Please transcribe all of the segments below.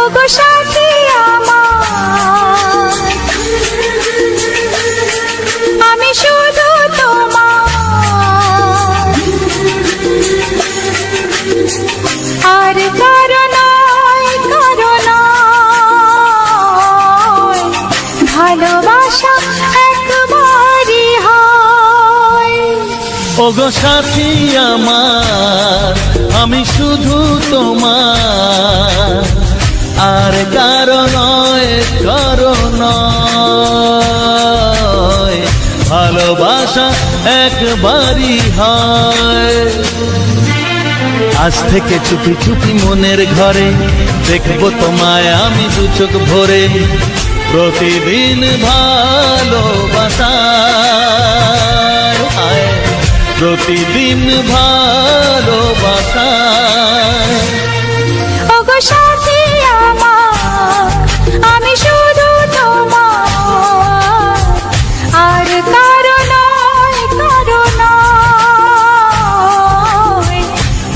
ওগো সাথী আমার, আমি শুধু তোমার, আর কারো নয়, কারো নয়, ভালোবাসা একবারই হয়। ওগো সাথী আমার, আমি শুধু তোমার, আর কারো নয়, কারো নয়, ভালোবাসা একবারই হয়। আজ থেকে চুপি চুপি মনের ঘরে দেখবো তোমায় আমি দু চোখ ভরে, প্রতিদিন ভালোবাসায়, প্রতিদিন ভালোবাসায়। ওগো সাথী আমার, আমি শুধু তোমার, আর কারো নয়, কারো নয়,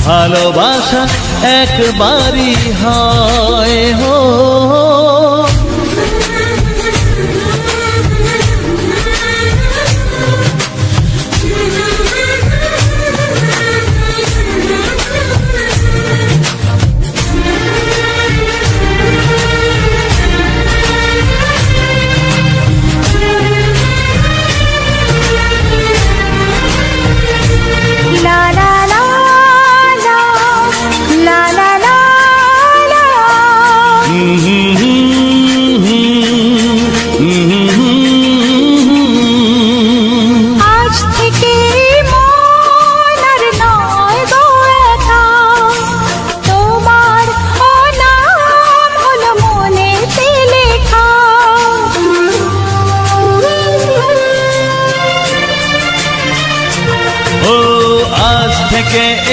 ভালোবাসা একবারই হয়। হো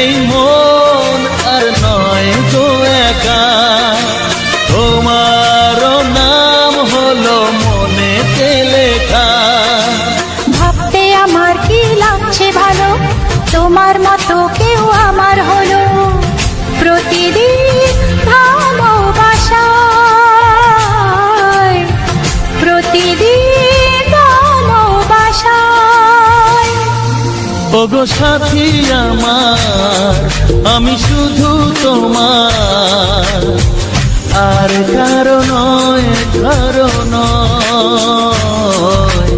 এই মন আর নয় গো একা, তোমারও নাম হলো মনেতে লেখা। ভাবতে আমার কি লাগছে ভালো, তোমার মতো কেউ আমার হলো, প্রতিদিন ভালোবাসায়, প্রতিদিন ভালোবাসায়। ওগো সাথী আমার, আমি শুধু তোমার, আর কারো নয়, কারো নয়,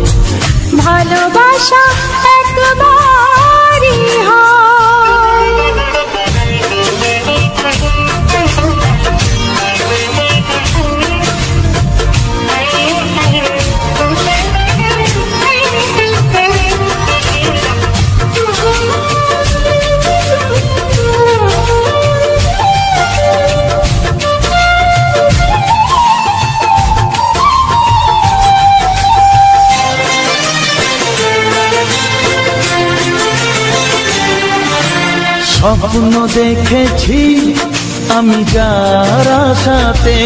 ভালোবাসা একবারই হয়। স্বপ্ন দেখেছি আমি যার সাথে,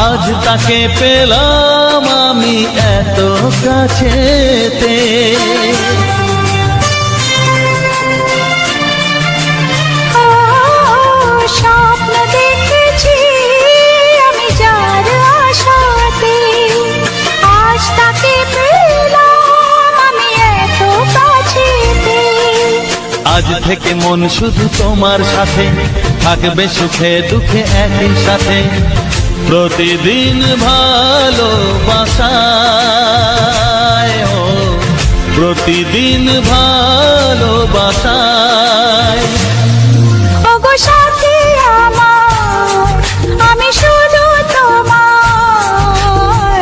আজ তাকে পেলাম আমি এত কাছেতে। স্বপ্ন দেখেছি আমি যার আশাতে, আজ তাকে পেলাম আমি এত কাছেতে। আজ থেকে মন শুধু তোমার সাথে, থাকবে সুখে দুঃখে একই সাথে, প্রতিদিন ভালোবাসায়, প্রতিদিন ভালোবাসায়। ওগো সাথী আমার, আমি শুধু তোমার,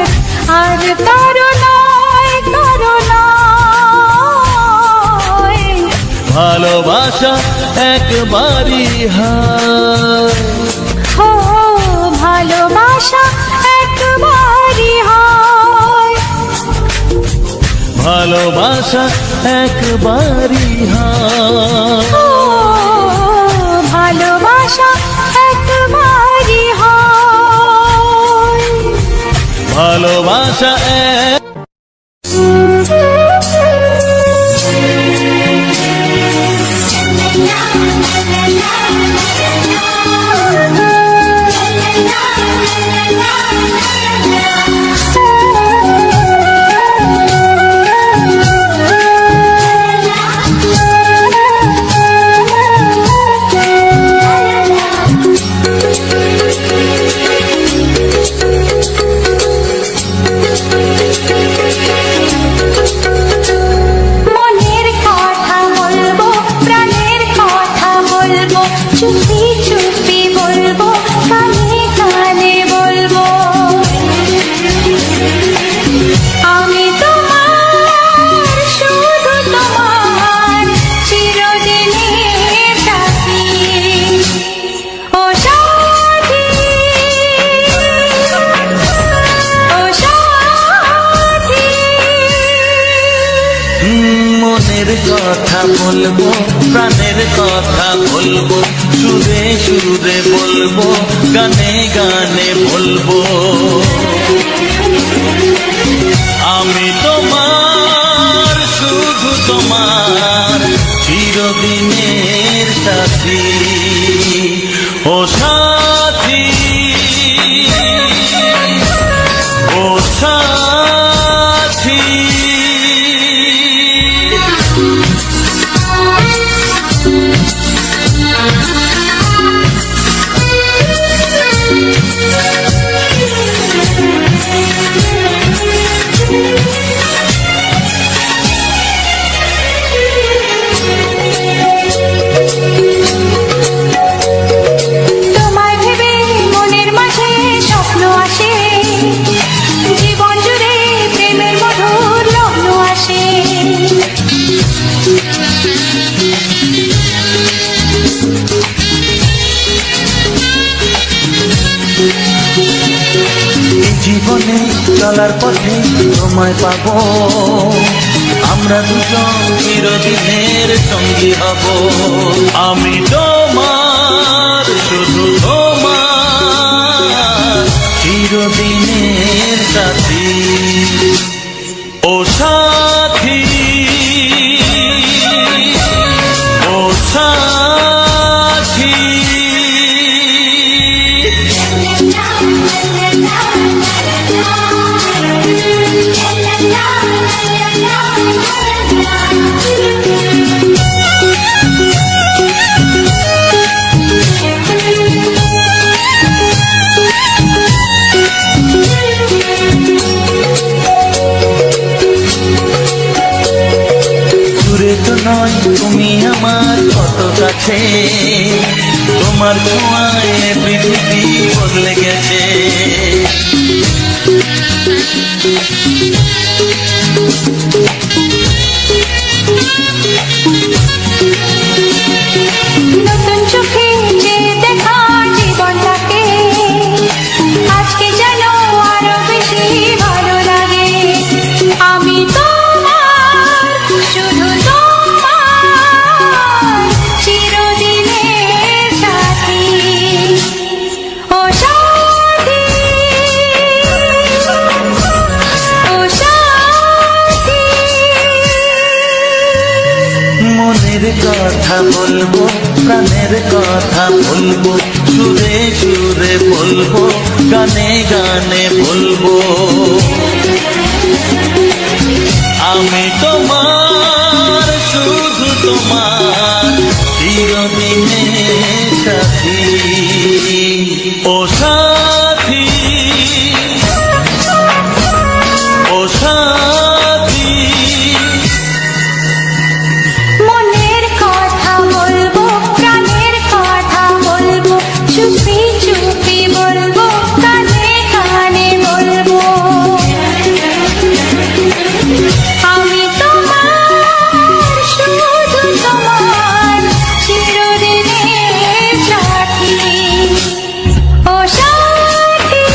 আর কারো নয়, কারো নয়, ভালোবাসা একবারই হয়। ও ভালোবাসা একবারই হয়, ভালোবাসা একবারই হয়। ও ভালোবাসা একবারই হয়, ভালোবাসা এক la la la la la la la la la চুপি চুপি বলবো, কানে কানে বলবো। আমি তোমার, শুধু তোমার, চিরদিনের সাথী। ও সাথী, ও সাথী। মনের কথা বলবো, প্রাণের কথা বলবো, সুরে সুরে বলবো, গানে গানে বলবো। আমি তোমার, শুধু তোমার, চিরদিনের সাথী। ও সাথী, ও সাথী। তোমায় ভেবে মনের মাঝে স্বপ্ন আসে, জীবন জুড়ে প্রেমের মধুর লগ্ন আসে। এই জীবনে চলার পথে তোমায় পাবো, আমরা দুজন চিরদিনের সঙ্গী হব। আমি তোমার, শুধু তোমার, চিরদিনের সাথী। ও সাথী, ও সাথী। দূরে তো নয় তুমি আমার কত কাছে, তোমার ছোঁয়ায় পৃথিবী বদলে গেছে। নতুন চোখে যে দেখা জীবনটাকে, আজকে যেন আরো বেশি ভালো লাগে। আমি তোমার, শুধু তোমার, চিরদিনের সাথী। ও সাথী, ও সাথী। মনের কথা বলবো, প্রাণের কথা বলবো, সুরে সুরে বলবো, গানে গানে বলবো। আমি তোমার, শুধু তোমার, চিরদিনের সাথী। ও সাথী, ও সাথী। মনের কথা বলবো, প্রাণের কথা বলবো, চুপি চুপি বলবো, কানে কানে বলবো। আমি তোমার, শুধু তোমার, চিরদিনের সাথী। ও সাথী,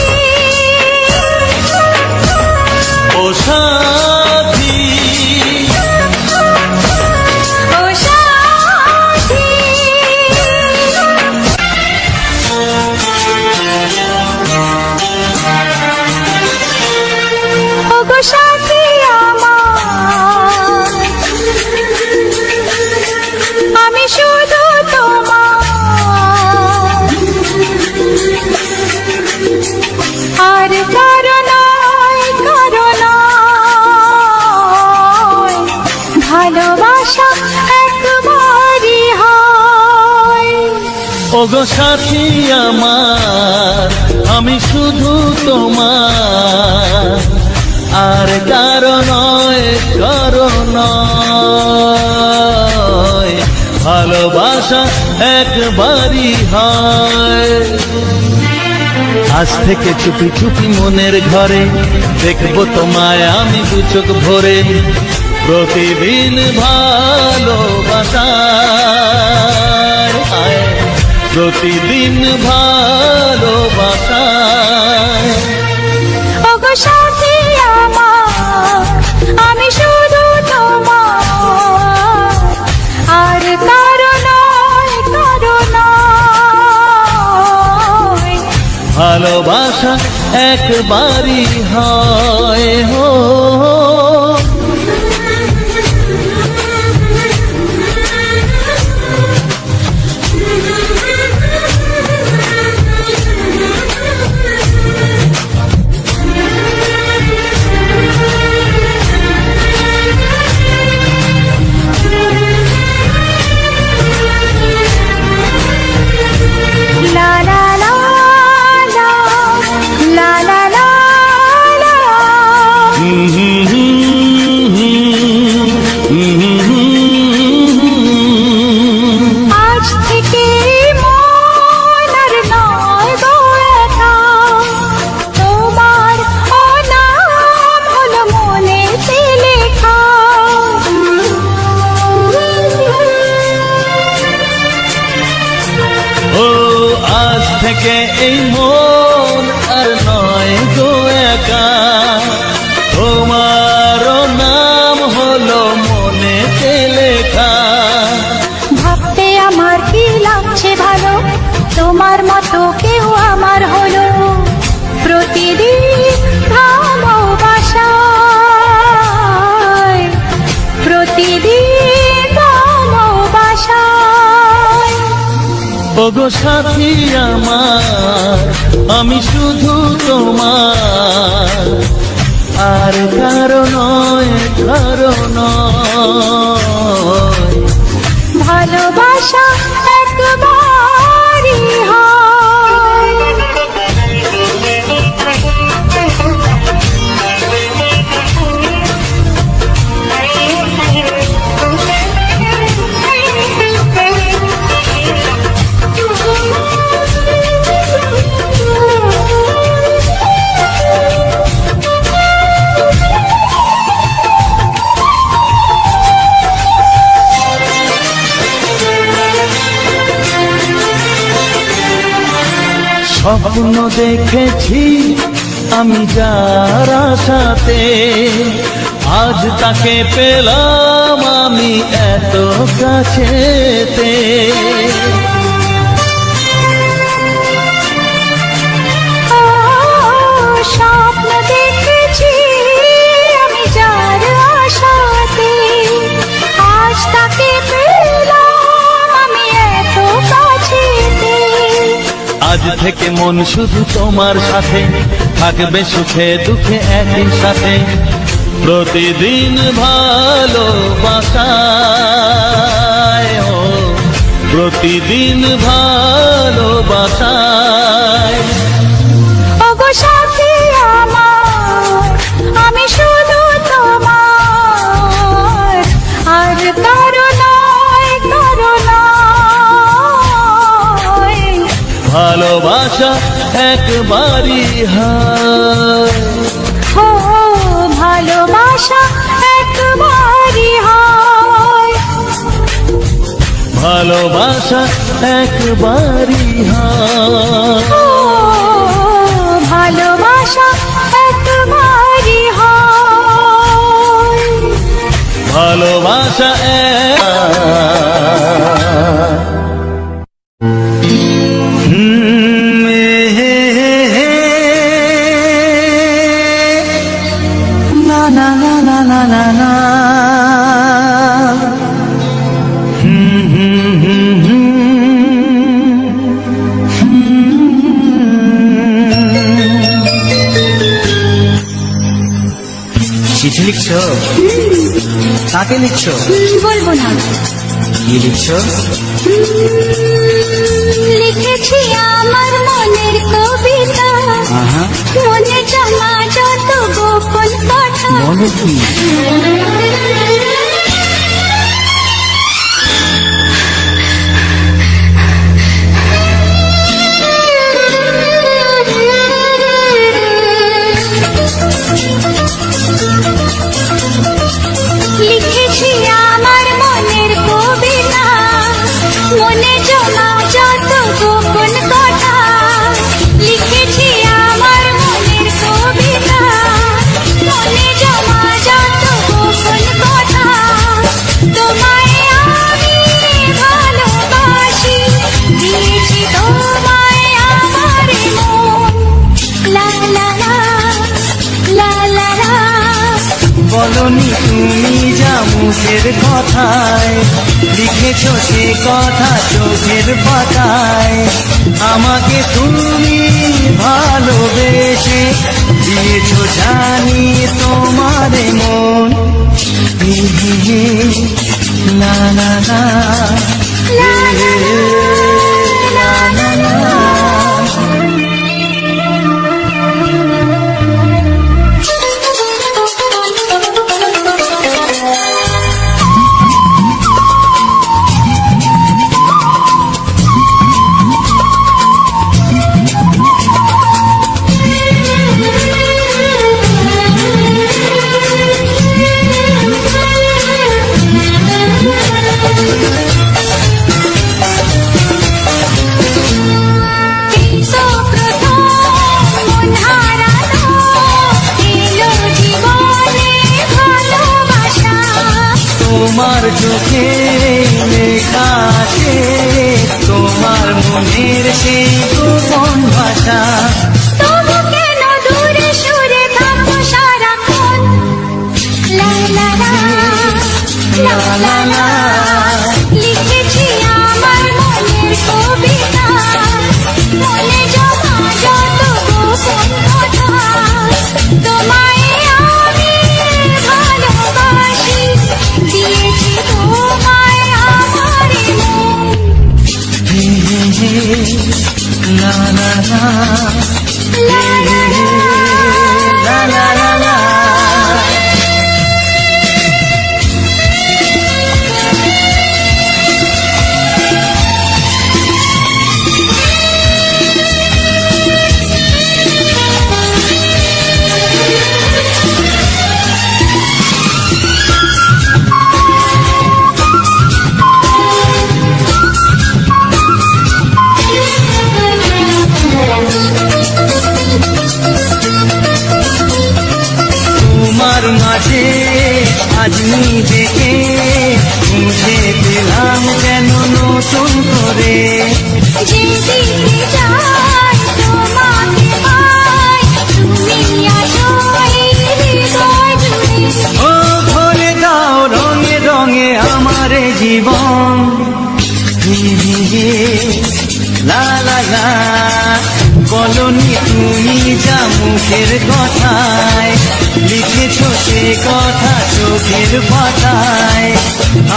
ও সাথী। ও সাথী। ওগো সাথী আমার, আমি শুধু তোমার, আর কারো নয়, কারো নয়। ভালোবাসা একবারই হয়। ওগো সাথী আমার, আমি শুধু তোমার, আর কারো নয়, কারো নয়। ভালোবাসা একবারই হয়। আজ থেকে চুপি চুপি মনের ঘরে দেখবো তোমায় আমি দু চোখ ভরে, প্রতিদিন ভালোবাসায়, প্রতিদিন ভালোবাসায়। ওগো সাথী আমার, আমি শুধু তোমার, আর কারো নয়, কারো নয়। ভালোবাসা একবারই হয় হো। থেকে এই মন আর নয় গো একা, তোমার নাম হলো মনেতে লেখা। ভাবতে আমার কি লাগছে ভালো, তোমার মতো কেউ আমার হলো। প্রতিদিন ভালোবাসায়, প্রতিদিন ভালোবাসায়। ওগো সাথী আমার, আমি শুধু তোমার, আর কারো নয়, কারো নয়। ভালোবাসা একবারই হয়। স্বপ্ন দেখেছি আমি যার আশাতে, আজ তাকে পেলাম আমি এত কাছেতে। স্বপ্ন দেখেছি আমি যার আশাতে, আজ তাকে পেলাম আমি এত কাছেতে। আজ থেকে মন শুধু তোমার সাথে, থাকবে সুখে দুঃখে একই সাথে। প্রতিদিন ভালোবাসায়, প্রতিদিন ভালোবাসায়। ওগো সাথী আমার, আমি শুধু তোমার, আর কারো নয়, কারো নয়। ভালোবাসা একবারই হয়। ও ভালোবাসা একবারই হয়। ভালোবাসা একবারই হয়। ও ভালোবাসা একবারই হয়। ভালোবাসা চিঠি লিখছো? কাকে লিখছো? বলবো না। কি লিখছো? লিখেছি আমার মনের কবিতা, মনে জমা যত গোপন কথা। বলো কি? বলনি তুমি যা মুখের কথায়, লিখেছো সে কথা চোখের পাতায়। আমাকে তুমি ভালোবেসে দিয়েছো জানি তোমার মন। লা লা লা লা লা লা লা। তোমার চোখে লেখা আছে তোমার মনের সেই গোপন ভাষা। তবু কেন দূরে সরে থাকো সারাক্ষণ? লা লা লা লা লা লা। লিখেছি আমার মনের কবিতা, মনে জমা যত গোপন কথা। তোমায় আমি ভালোবাসি, দিয়েছি তোমায় আমার মন। লা লা লা লা লা লা লা। তোমার মাঝে আজ নিজেকে খুঁজে পেলাম যেন নতুন করে। যেদিকে যাই তোমাকে পাই, তুমি আছো এই হৃদয় জুড়ে। ও ভরে দাও রঙে রঙে আমার জীবন। লা লা লা। বলনি তুমি যা মুখের কথায়, লিখেছো সে কথা চোখের পাতায়।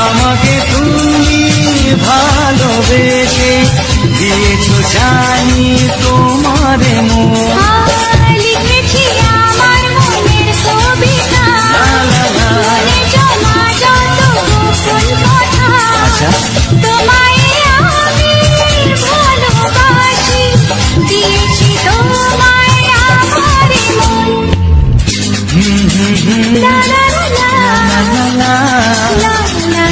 আমাকে তুমি ভালোবেসে দিয়েছো জানি তোমার মন। লিখেছি আমার মনের কবিতা, লা লা লা। মনে জমা যত গোপন কথা। আচ্ছা। তোমায় আমি ভালোবাসি, দিয়েছি তোমায় আমার মন। লা লা লা লা লা লা লা লা লা।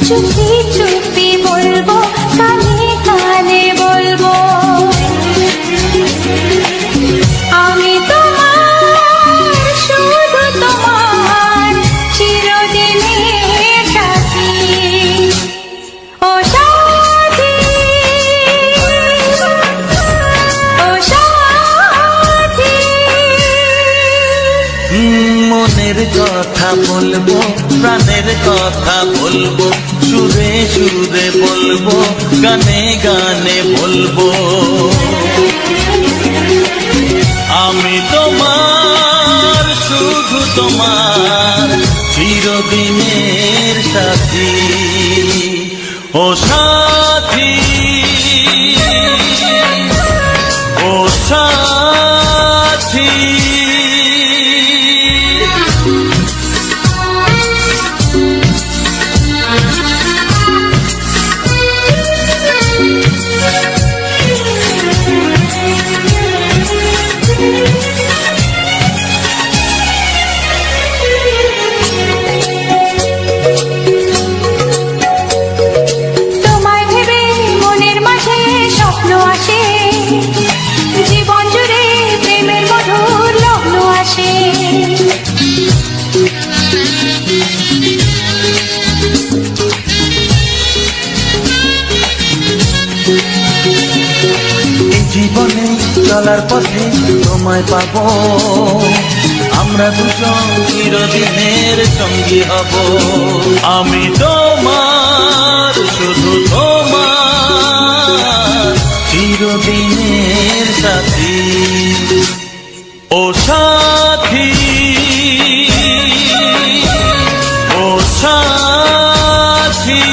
চুপি চুপি বলবো, কানে কানে বলবো। আমি তোমার, শুধু তোমার, চিরদিনের সাথী। ও সাথী, ও সাথী। মনের কথা বলবো, প্রাণের কথা বলবো, সুরে সুরে বলবো, গানে গানে বলবো। আমি তোমার, শুধু তোমার, চিরদিনের সাথী। ও সাথী, ও সাথী। চলার পথে তোমায় পাবো, আমরা দুজন চিরদিনের সঙ্গী হব। আমি তোমার, শুধু তোমার, চিরদিনের সাথী। ও সাথী, ও সাথী।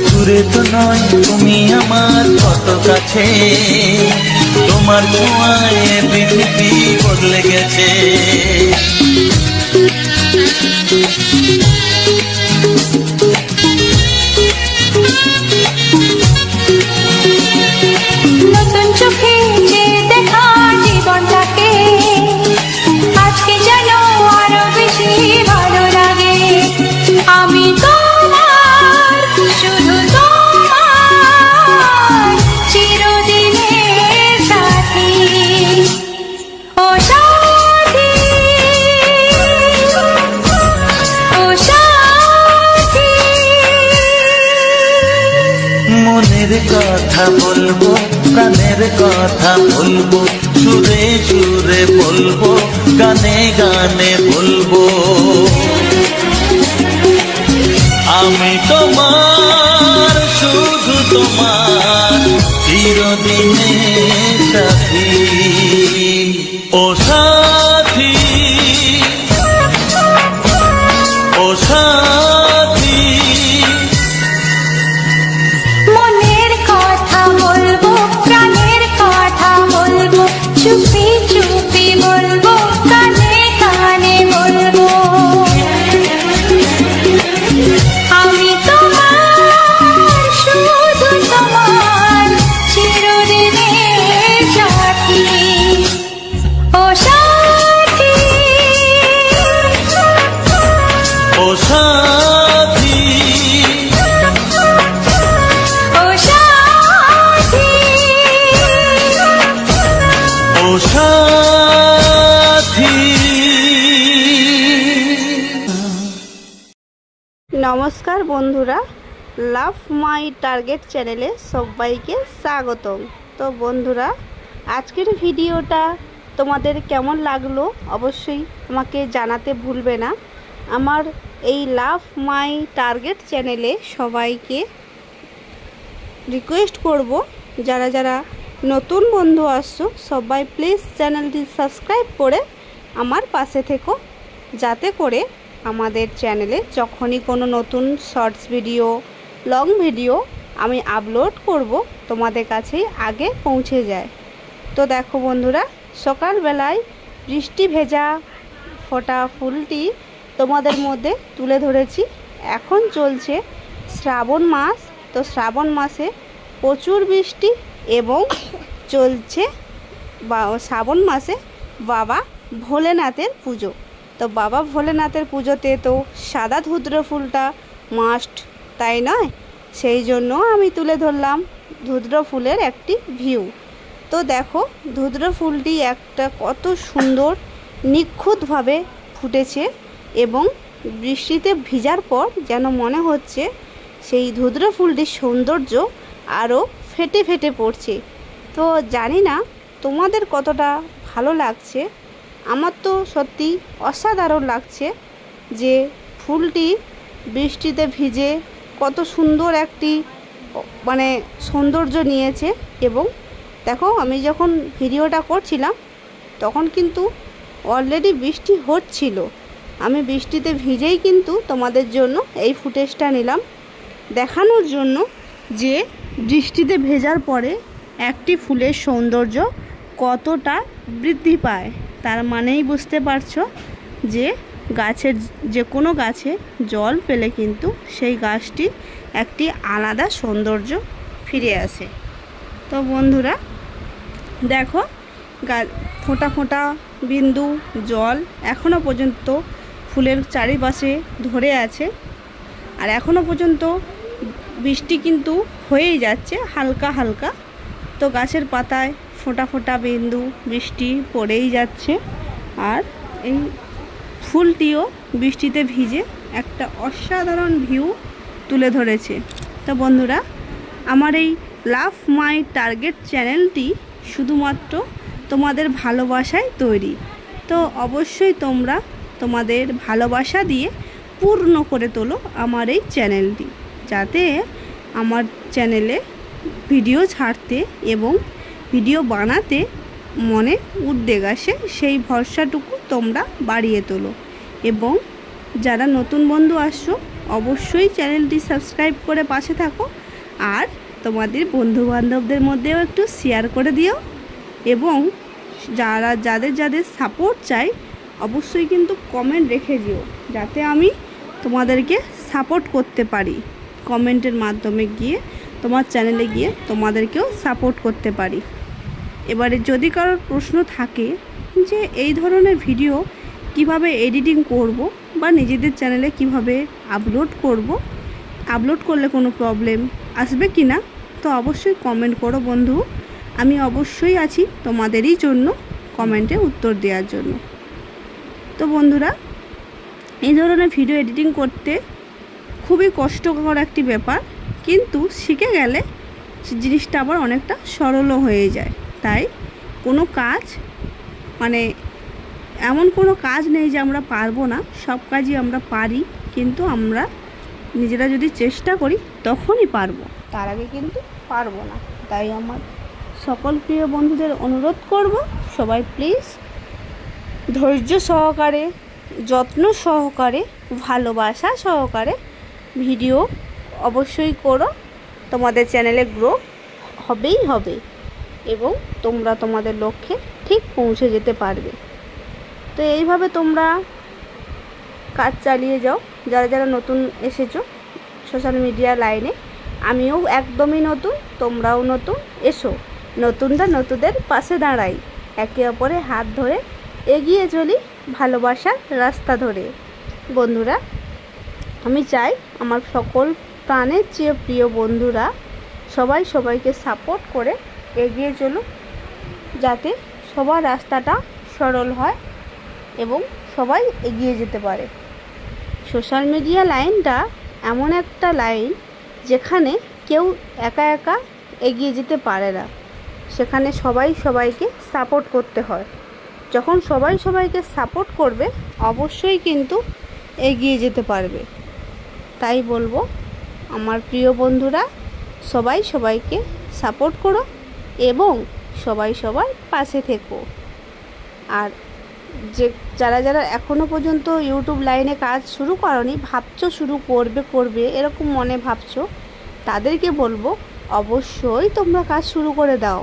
দূরে তো নয় তুমি আমার কত কাছে, তোমার ছোঁয়ায় পৃথিবী বদলে গেছে। নতুন চোখে যে দেখা জীবনটাকে আজকে যেন আরো বেশি ভালো লাগে। আমি তোমার, শুধু তোমার, চিরদিনের সাথী। ও সাথী, ও সাথী। মনের কথা বলবো, প্রাণের কথা বলবো, সুরে সুরে বলবো, গানে গানে বলবো। আমি তোমার, শুধু তোমার, চিরদিনের সাথী। ও সাথী, ও সাথী। মনের কথা বলবো, প্রাণের কথা বলবো, চুপি চুপি বলবো, কানে কানে বলবো। আমি তোমার, শুধু তোমার, চিরদিনের সাথী। ও সাথী, ও সাথী, ও সাথী, ও সাথী। নমস্কার বন্ধুরা, লাভ মাই টার্গেট চ্যানেলে সবাইকে স্বাগতম। তো বন্ধুরা, আজকের ভিডিওটা তোমাদের কেমন লাগলো অবশ্যই আমাকে জানাতে ভুলবে না। আমার এই লাভ মাই টার্গেট চ্যানেলে সবাইকে রিকোয়েস্ট করব, যারা যারা নতুন বন্ধু আসছো সবাই প্লিজ চ্যানেলটি সাবস্ক্রাইব করে আমার পাশে থেকো, যাতে করে আমাদের চ্যানেলে যখনই কোনো নতুন শর্টস ভিডিও, লং ভিডিও আমি আপলোড করব তোমাদের কাছেই আগে পৌঁছে যায়। তো দেখো বন্ধুরা, সকালবেলায় বৃষ্টি ভেজা ফোটা ফুলটি তোমাদের মধ্যে তুলে ধরেছি। এখন চলছে শ্রাবণ মাস, তো শ্রাবণ মাসে প্রচুর বৃষ্টি এবং চলছে শ্রাবণ মাসে বাবা ভোলেনাথের পুজো। তো বাবা ভোলেনাথের পুজোতে তো সাদা ধুদ্র ফুলটা মাস্ট, তাই নয়? সেই জন্য আমি তুলে ধরলাম ধুদ্র ফুলের একটি ভিউ। তো দেখো ধুদ্র ফুলটি একটা কত সুন্দর নিখুঁতভাবে ফুটেছে এবং বৃষ্টিতে ভিজার পর যেন মনে হচ্ছে সেই ধুদ্র ফুলটির সৌন্দর্য আরও ফেটে ফেটে পড়ছে। তো জানি না তোমাদের কতটা ভালো লাগছে, আমার তো সত্যি অসাধারণ লাগছে যে ফুলটি বৃষ্টিতে ভিজে কত সুন্দর একটি সৌন্দর্য নিয়েছে। এবং দেখো আমি যখন ভিডিওটা করছিলাম তখন কিন্তু অলরেডি বৃষ্টি হচ্ছিল, আমি বৃষ্টিতে ভিজেই কিন্তু তোমাদের জন্য এই ফুটেজটা নিলাম দেখানোর জন্য যে বৃষ্টিতে ভেজার পরে একটি ফুলের সৌন্দর্য কতটা বৃদ্ধি পায়। তার মানেই বুঝতে পারছো যে গাছের যে কোনো গাছে জল পেলে কিন্তু সেই গাছটি একটি আলাদা সৌন্দর্য ফিরে আসে। তো বন্ধুরা দেখো ফোঁটা ফোঁটা বিন্দু জল এখনও পর্যন্ত ফুলের চারিপাশে ধরে আছে। আর এখনও পর্যন্ত বৃষ্টি কিন্তু হয়েই যাচ্ছে হালকা হালকা। তো গাছের পাতায় ফোঁটা ফোঁটা বিন্দু বৃষ্টি পড়েই যাচ্ছে। আর এই ফুলটিও বৃষ্টিতে ভিজে একটা অসাধারণ ভিউ তুলে ধরেছে। তো বন্ধুরা, আমার এই লাভ মাই টার্গেট চ্যানেলটি শুধুমাত্র তোমাদের ভালোবাসায় তৈরি। তো অবশ্যই তোমরা তোমাদের ভালোবাসা দিয়ে পূর্ণ করে তোলো আমার এই চ্যানেলটি, যাতে আমার চ্যানেলে ভিডিও ছাড়তে এবং ভিডিও বানাতে মনে উদ্বেগ আসে, সেই ভরসাটুকু তোমরা বাড়িয়ে তোলো। এবং যারা নতুন বন্ধু আসছো অবশ্যই চ্যানেলটি সাবস্ক্রাইব করে পাশে থাকো। আর তোমাদের বন্ধুবান্ধবদের মধ্যেও একটু শেয়ার করে দিও। এবং যাদের সাপোর্ট চাই অবশ্যই কিন্তু কমেন্ট রেখে দিও, যাতে আমি তোমাদেরকে সাপোর্ট করতে পারি। কমেন্টের মাধ্যমে গিয়ে তোমার চ্যানেলে গিয়ে তোমাদেরকেও সাপোর্ট করতে পারি। এবারে যদি কারোর প্রশ্ন থাকে যে এই ধরনের ভিডিও কিভাবে এডিটিং করব বা নিজেদের চ্যানেলে কিভাবে আপলোড করলে কোনো প্রবলেম আসবে কি না, তো অবশ্যই কমেন্ট করো বন্ধু। আমি অবশ্যই আছি তোমাদেরই জন্য কমেন্টে উত্তর দেওয়ার জন্য। তো বন্ধুরা, এই ধরনের ভিডিও এডিটিং করতে খুবই কষ্টকর একটি ব্যাপার, কিন্তু শিখে গেলে জিনিসটা আবার অনেকটা সরলও হয়ে যায়। তাই কোনো কাজ এমন কোনো কাজ নেই যে আমরা পারবো না, সব কাজই আমরা পারি। কিন্তু আমরা নিজেরা যদি চেষ্টা করি তখনই পারবো, তার আগে কিন্তু পারবো না। তাই আমার সকল প্রিয় বন্ধুদের অনুরোধ করব, সবাই প্লিজ ধৈর্য সহকারে, যত্ন সহকারে, ভালোবাসা সহকারে ভিডিও অবশ্যই করো। তোমাদের চ্যানেলে গ্রো হবেই হবে এবং তোমরা তোমাদের লক্ষ্যে ঠিক পৌঁছে যেতে পারবে। তো এইভাবে তোমরা কাজ চালিয়ে যাও। যারা নতুন এসেছো সোশ্যাল মিডিয়া লাইনে, আমিও একদমই নতুন, তোমরাও নতুন। এসো নতুনরা নতুনদের পাশে দাঁড়াই, একে অপরে হাত ধরে এগিয়ে চলি ভালোবাসার রাস্তা ধরে। বন্ধুরা, আমি চাই আমার সকল প্রাণের চেয়ে প্রিয় বন্ধুরা সবাইকে সাপোর্ট করে এগিয়ে চলুক, যাতে সবার রাস্তাটা সরল হয় এবং সবাই এগিয়ে যেতে পারে। সোশ্যাল মিডিয়া লাইনটা এমন একটা লাইন যেখানে কেউ একা একা এগিয়ে যেতে পারে না, সেখানে সবাইকে সাপোর্ট করতে হয়। যখন সবাইকে সাপোর্ট করবে অবশ্যই কিন্তু এগিয়ে যেতে পারবে। তাই বলবো আমার প্রিয় বন্ধুরা, সবাইকে সাপোর্ট করো এবং সবার পাশে থেকো। আর যারা এখনও পর্যন্ত ইউটিউব লাইনে কাজ শুরু করনি, ভাবছো শুরু করবে এরকম মনে ভাবছো, তাদেরকে বলবো অবশ্যই তোমরা কাজ শুরু করে দাও।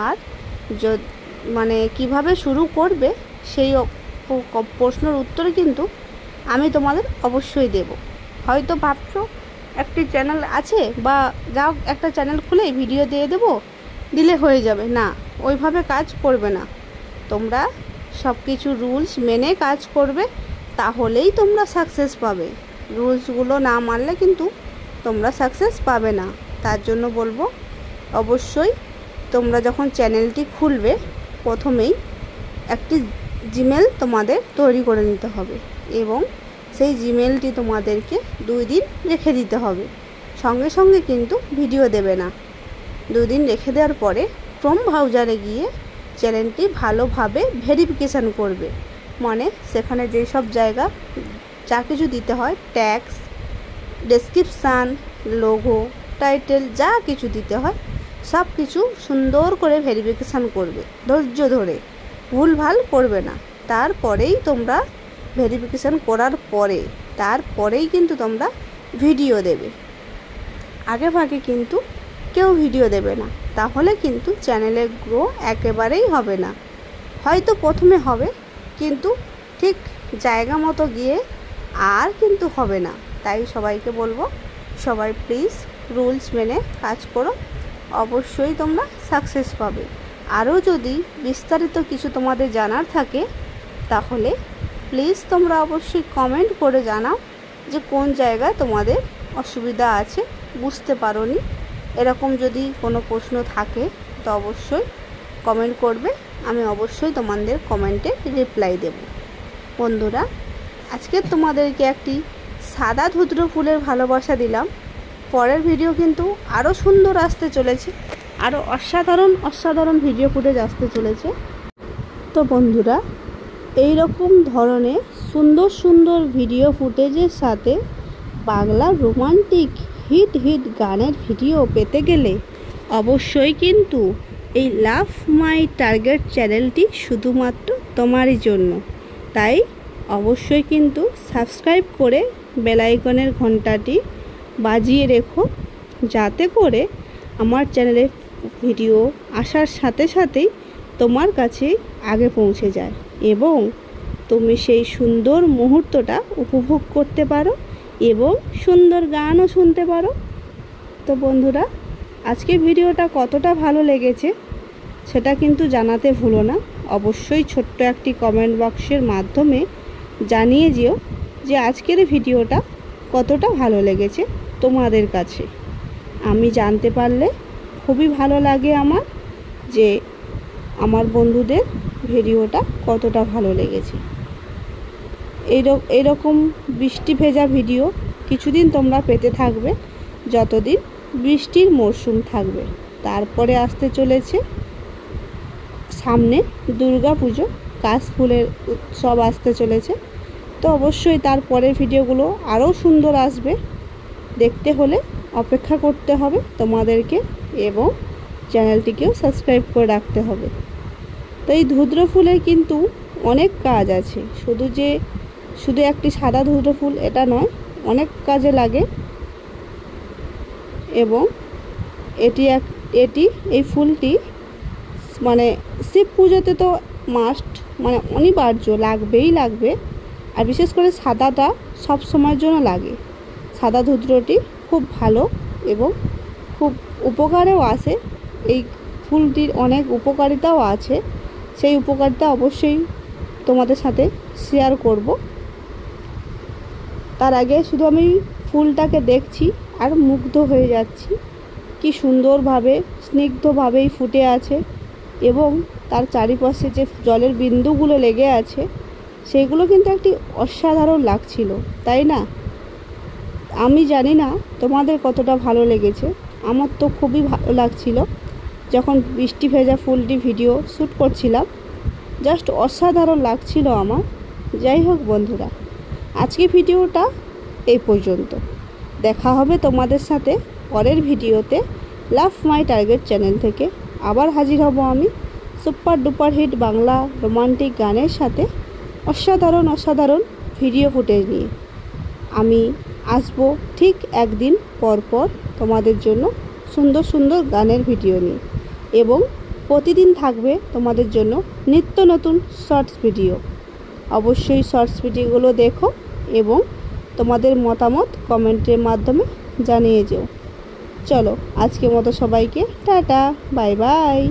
আর কিভাবে শুরু করবে সেই প্রশ্নের উত্তর কিন্তু আমি তোমাদের অবশ্যই দেব। হয়তো ভাবছো একটি চ্যানেল আছে বা যাও একটা চ্যানেল খুলে ভিডিও দিলে হয়ে যাবে, না, ওইভাবে কাজ করবে না। তোমরা সব কিছু রুলস মেনে কাজ করবে, তাহলেই তোমরা সাকসেস পাবে। রুলসগুলো না মানলে কিন্তু তোমরা সাকসেস পাবে না। তার জন্য বলবো অবশ্যই তোমরা যখন চ্যানেলটি খুলবে প্রথমেই একটি জিমেল তোমাদের তৈরি করে নিতে হবে এবং সেই জিমেলটি তোমাদেরকে 2 দিন রেখে দিতে হবে। সঙ্গে কিন্তু ভিডিও দেবে না। 2 দিন রেখে দেওয়ার পরে ক্রোম ব্রাউজারে গিয়ে চ্যানেলটি ভালোভাবে ভেরিফিকেশান করবে। সেখানে যেসব জায়গা যা কিছু দিতে হয়, ট্যাক্স, ডেসক্রিপশান, লোগো, টাইটেল, যা কিছু দিতে হয় সব কিছু সুন্দর করে ভেরিফিকেশান করবে, ধৈর্য ধরে, ভুলভাল করবে না। তারপরেই তোমরা ভেরিফিকেশান করার তারপরেই কিন্তু তোমরা ভিডিও দেবে। আগে ভাগে কিন্তু কেউ ভিডিও দেবে না, তাহলে কিন্তু চ্যানেলের গ্রো একেবারেই হবে না। হয়তো প্রথমে হবে, কিন্তু ঠিক জায়গা মতো গিয়ে আর কিন্তু হবে না। তাই সবাইকে বলবো, সবাই প্লিজ রুলস মেনে কাজ করো, অবশ্যই তোমরা সাকসেস পাবে। আরও যদি বিস্তারিত কিছু তোমাদের জানার থাকে তাহলে প্লিজ তোমরা অবশ্যই কমেন্ট করে জানাও যে কোন জায়গায় তোমাদের অসুবিধা আছে, বুঝতে পারোনি। এরকম যদি কোনো প্রশ্ন থাকে তো অবশ্যই কমেন্ট করবে, আমি অবশ্যই তোমাদের কমেন্টে রিপ্লাই দেব। বন্ধুরা, আজকে তোমাদেরকে একটি সাদা ধুতরো ফুলের ভালোবাসা দিলাম। পরের ভিডিও কিন্তু আরও সুন্দর আসতে চলেছে, আরও অসাধারণ ভিডিও ফুটেজ আসতে চলেছে। তো বন্ধুরা, এই রকম ধরনের সুন্দর ভিডিও ফুটেজের সাথে বাংলা রোমান্টিক হিট গানের ভিডিও পেতে গেলে অবশ্যই কিন্তু এই লাভ মাই টার্গেট চ্যানেলটি শুধুমাত্র তোমারই জন্য। তাই অবশ্যই কিন্তু সাবস্ক্রাইব করে বেল আইকনের ঘন্টাটি বাজিয়ে রেখো, যাতে করে আমার চ্যানেলে ভিডিও আসার সাথে সাথেই তোমার কাছে আগে পৌঁছে যায় এবং তুমি সেই সুন্দর মুহূর্তটা উপভোগ করতে পারো এবং সুন্দর গানও শুনতে পারো। তো বন্ধুরা, আজকে ভিডিওটা কতটা ভালো লেগেছে সেটা কিন্তু জানাতে ভুলো না। অবশ্যই ছোট্ট একটি কমেন্ট বক্সের মাধ্যমে জানিয়ে যেও যে আজকের ভিডিওটা কতটা ভালো লেগেছে তোমাদের কাছে। আমি জানতে পারলে খুবই ভালো লাগে আমার, যে আমার বন্ধুদের ভিডিওটা কতটা ভালো লেগেছে। এইরকম বৃষ্টি ভেজা ভিডিও কিছুদিন তোমরা পেতে থাকবে, যতদিন বৃষ্টির মরশুম থাকবে। তারপরে আসতে চলেছে সামনে দুর্গা পুজো, কাশফুলের উৎসব আসতে চলেছে। তো অবশ্যই তারপরের ভিডিওগুলো আরও সুন্দর আসবে। দেখতে হলে অপেক্ষা করতে হবে তোমাদেরকে এবং চ্যানেলটিকেও সাবস্ক্রাইব করে রাখতে হবে। তো এই ধুতরো ফুলের কিন্তু অনেক কাজ আছে, শুধু একটি সাদা ধুতরো ফুল এটা নয়, অনেক কাজে লাগে। এবং এই ফুলটি মানে শিব পুজোতে তো মাস্ট, মানে অনিবার্য, লাগবে। আর বিশেষ করে সাদাটা সব সময়ের জন্য লাগে। সাদা ধুতরোটি খুব ভালো এবং খুব উপকারেও আসে। এই ফুলটির অনেক উপকারিতাও আছে, সেই উপকারিতা অবশ্যই তোমাদের সাথে শেয়ার করব। তার আগে শুধু আমি ফুলটাকে দেখছি আর মুগ্ধ হয়ে যাচ্ছি, কি সুন্দরভাবে স্নিগ্ধভাবেই ফুটে আছে এবং তার চারিপাশে যে জলের বিন্দুগুলো লেগে আছে সেগুলো কিন্তু একটি অসাধারণ লাগছিল, তাই না? আমি জানি না তোমাদের কতটা ভালো লেগেছে, আমার তো খুবই ভালো লাগছিল যখন বৃষ্টি ভেজা ফুলটি ভিডিও শ্যুট করছিলাম। জাস্ট অসাধারণ লাগছিল আমার। যাই হোক বন্ধুরা, আজকে ভিডিওটা এই পর্যন্ত। দেখা হবে তোমাদের সাথে পরের ভিডিওতে লাভ মাই টার্গেট চ্যানেল থেকে। আবার হাজির হব আমি super duper hit Bangla romantic গানের সাথে অসাধারণ ভিডিও ফুটেজ নিয়ে। আমি আসবো ঠিক একদিন পর তোমাদের জন্য সুন্দর গানের ভিডিও নিয়ে, এবং প্রতিদিন থাকবে তোমাদের জন্য নিত্য নতুন শর্টস ভিডিও। অবশ্যই শর্টস ভিডিওগুলো দেখো এবং তোমাদের মতামত কমেন্টের মাধ্যমে জানিয়ে যেও। চলো, আজকের মতো সবাইকে টাটা, বাই বাই।